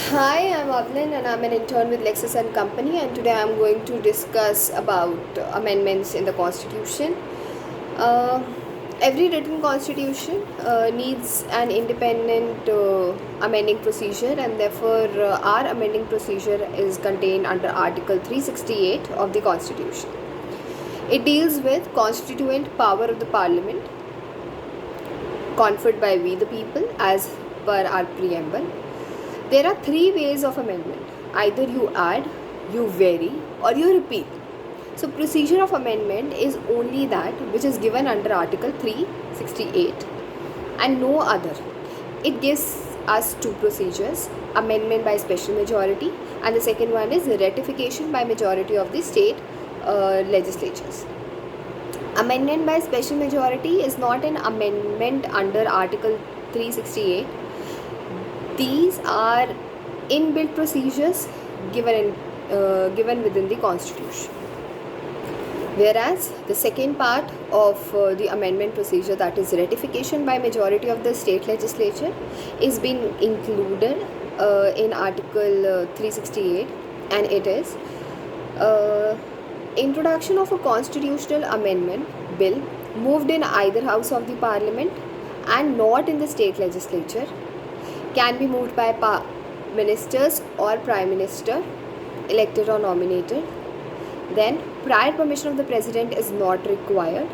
Hi, I'm Avlin and I'm an intern with Lexus and Company, and today I'm going to discuss about amendments in the Constitution. Uh, every written constitution needs an independent amending procedure, and therefore our amending procedure is contained under Article 368 of the Constitution. It deals with constituent power of the Parliament conferred by we the people as per our preamble. There are three ways of amendment. Either you add, you vary, or you repeat. So procedure of amendment is only that which is given under Article 368 and no other. It gives us two procedures: amendment by special majority, and the second one is ratification by majority of the state legislatures. Amendment by special majority is not an amendment under Article 368. These are inbuilt procedures given within the Constitution. Whereas the second part of the amendment procedure, that is ratification by majority of the state legislature, is being included in Article 368, and it is introduction of a constitutional amendment bill moved in either house of the parliament and not in the state legislature can be moved by ministers or prime minister, elected or nominated. Then prior permission of the president is not required.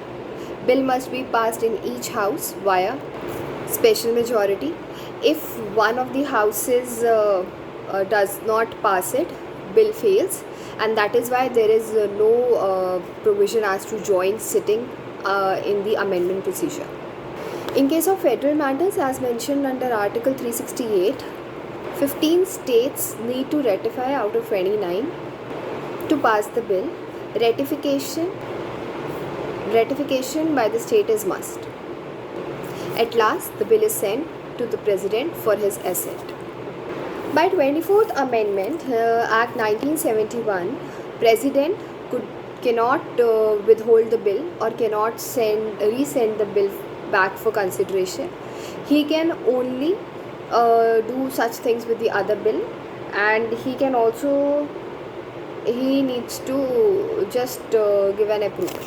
Bill must be passed in each house via special majority. If one of the houses does not pass it, bill fails, and that is why there is no provision as to joint sitting in the amendment procedure. In case of federal matters, as mentioned under Article 368, 15 states need to ratify out of 29 to pass the bill. Ratification by the state is must. At last, the bill is sent to the president for his assent. By 24th Amendment, Act 1971, president cannot withhold the bill or cannot resend the bill back for consideration. He can only do such things with the other bill, and he needs to just give an approval.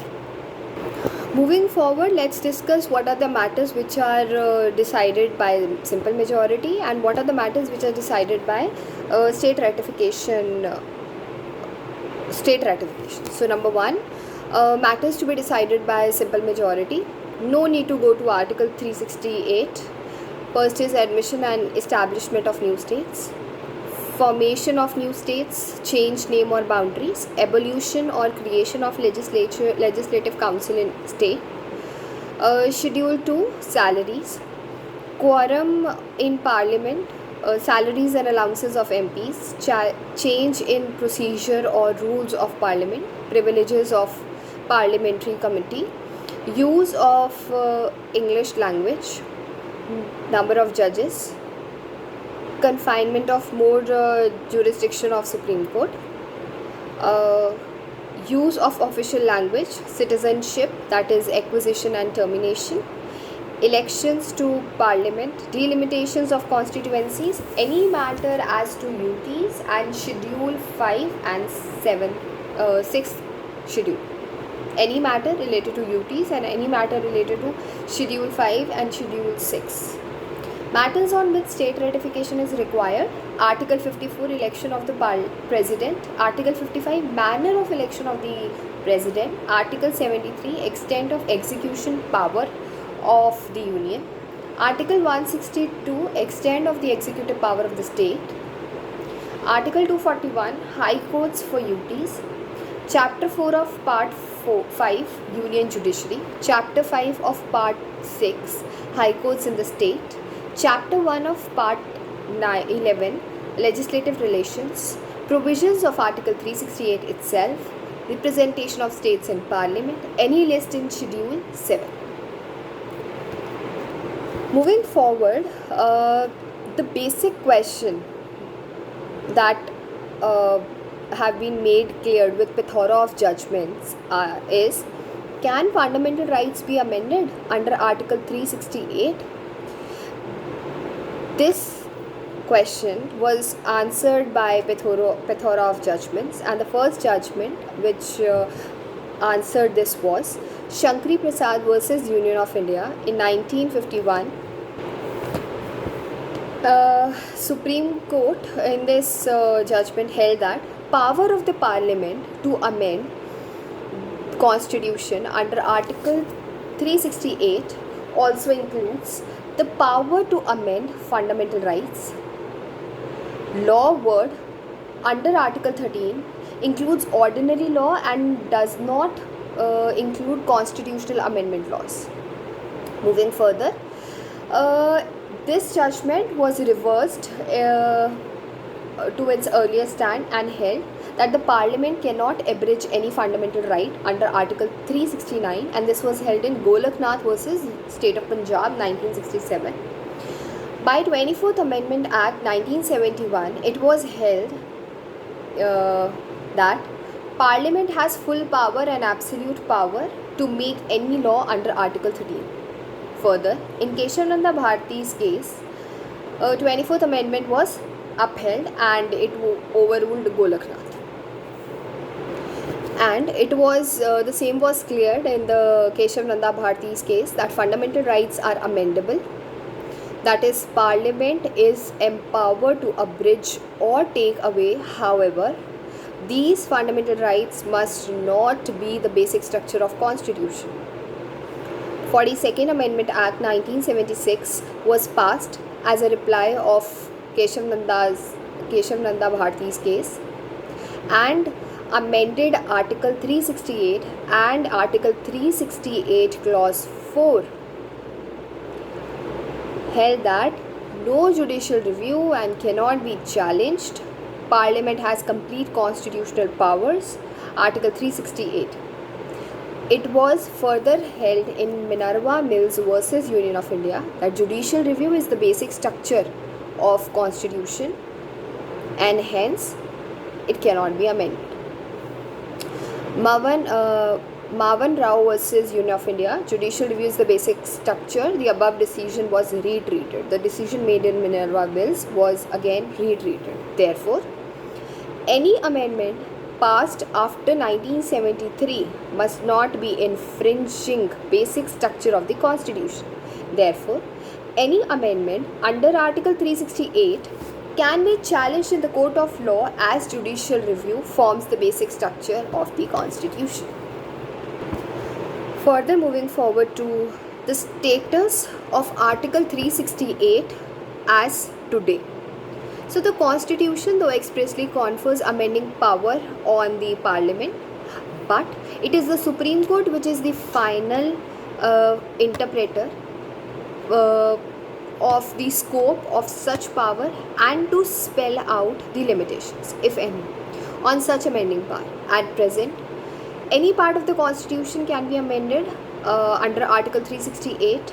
Moving forward, let's discuss what are the matters which are decided by simple majority and what are the matters which are decided by state ratification. So number one, matters to be decided by simple majority. No need to go to Article 368. First is admission and establishment of new states, formation of new states, change name or boundaries, abolition or creation of legislative council in state, Schedule 2, salaries, quorum in parliament, salaries and allowances of MPs, change in procedure or rules of parliament, privileges of parliamentary committee, use of English language, number of judges, confinement of more jurisdiction of Supreme Court, use of official language, citizenship, that is acquisition and termination, elections to parliament, delimitations of constituencies, any matter as to UTs, and Schedule 5 and 6 schedule. Any matter related to UTs and any matter related to Schedule 5 and Schedule 6. Matters on which state ratification is required: Article 54, election of the president; Article 55, manner of election of the president; Article 73, extent of execution power of the union; Article 162, extent of the executive power of the state; Article 241, high courts for UTs; Chapter 4 of Part 5, Union Judiciary; Chapter 5 of Part 6, High Courts in the State; Chapter 1 of Part 11, Legislative Relations; provisions of Article 368 itself; representation of states in Parliament; any list in Schedule 7. Moving forward, the basic question that have been made clear with plethora of judgments is: can fundamental rights be amended under Article 368? This question was answered by plethora of judgments, and the first judgment which answered this was Shankari Prasad versus Union of India in 1951. Supreme Court in this judgment held that power of the Parliament to amend Constitution under Article 368 also includes the power to amend fundamental rights. Law word under Article 13 includes ordinary law and does not include constitutional amendment laws. Moving further, this judgment was reversed to its earlier stand and held that the Parliament cannot abridge any fundamental right under Article 369, and this was held in Golaknath versus State of Punjab 1967. By 24th Amendment Act 1971, it was held that Parliament has full power and absolute power to make any law under Article 13. Further, in Keshavananda Bharati's case, 24th Amendment was upheld and it overruled Golaknath. And it was the same was cleared in the Keshavananda Bharati's case that fundamental rights are amendable. That is, Parliament is empowered to abridge or take away. However, these fundamental rights must not be the basic structure of Constitution. 42nd Amendment Act 1976 was passed as a reply of Keshavananda Bharati's case and amended Article 368 and Article 368 Clause 4 held that no judicial review and cannot be challenged. Parliament has complete constitutional powers. Article 368. It was further held in Minerva Mills versus Union of India that judicial review is the basic structure of Constitution and hence it cannot be amended. Mavan Rao versus Union of India, judicial review is the basic structure. The above decision was retreated. The decision made in Minerva Mills was again retreated. Therefore, any amendment passed after 1973 must not be infringing basic structure of the Constitution. Therefore, any amendment under Article 368 can be challenged in the court of law as judicial review forms the basic structure of the Constitution. Further, moving forward to the status of Article 368 as today. So the Constitution, though expressly confers amending power on the Parliament, but it is the Supreme Court which is the final interpreter of the scope of such power and to spell out the limitations, if any, on such amending power. At present, any part of the Constitution can be amended under Article 368,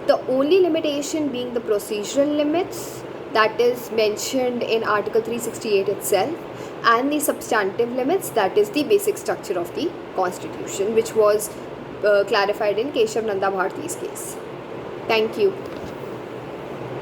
the only limitation being the procedural limits that is mentioned in Article 368 itself, and the substantive limits, that is the basic structure of the Constitution, which was clarified in Keshavananda Bharati's case. Thank you.